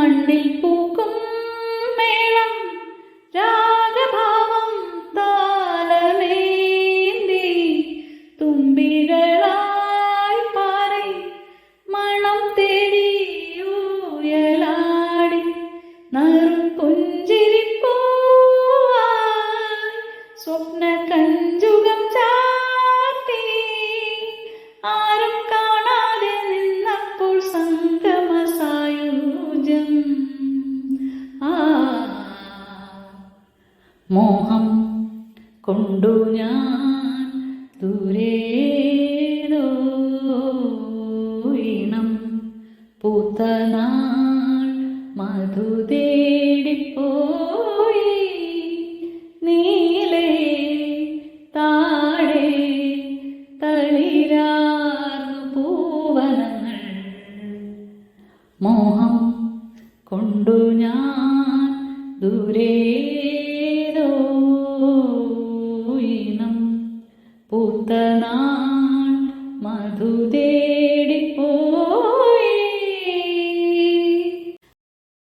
മണ്ണിൽ പൂക്കും മേളം രാഗഭാവം താലമേന്തി തുമ്പികളായി പാറി മണം തേടി ഊയലാടി നറും പുഞ്ചിരിപ്പൂവായി സ്വപ്ന കഞ്ചുകം ചാർത്തി ആരും കാണാതെ നിന്നപ്പോൾ സംഗമ സായുജ്യം മോഹം കൊണ്ടു ഞാൻ ദൂരേതോ ഈണം പൂത്ത നാൾ മധു തേടിപ്പോയി നീലേ താഴെ തളിരാർന്നു പൂവനങ്ങൾ മോഹം കൊണ്ടു ഞാൻ ദൂരേതോ ഈണം പൂത്ത നാൾ മധു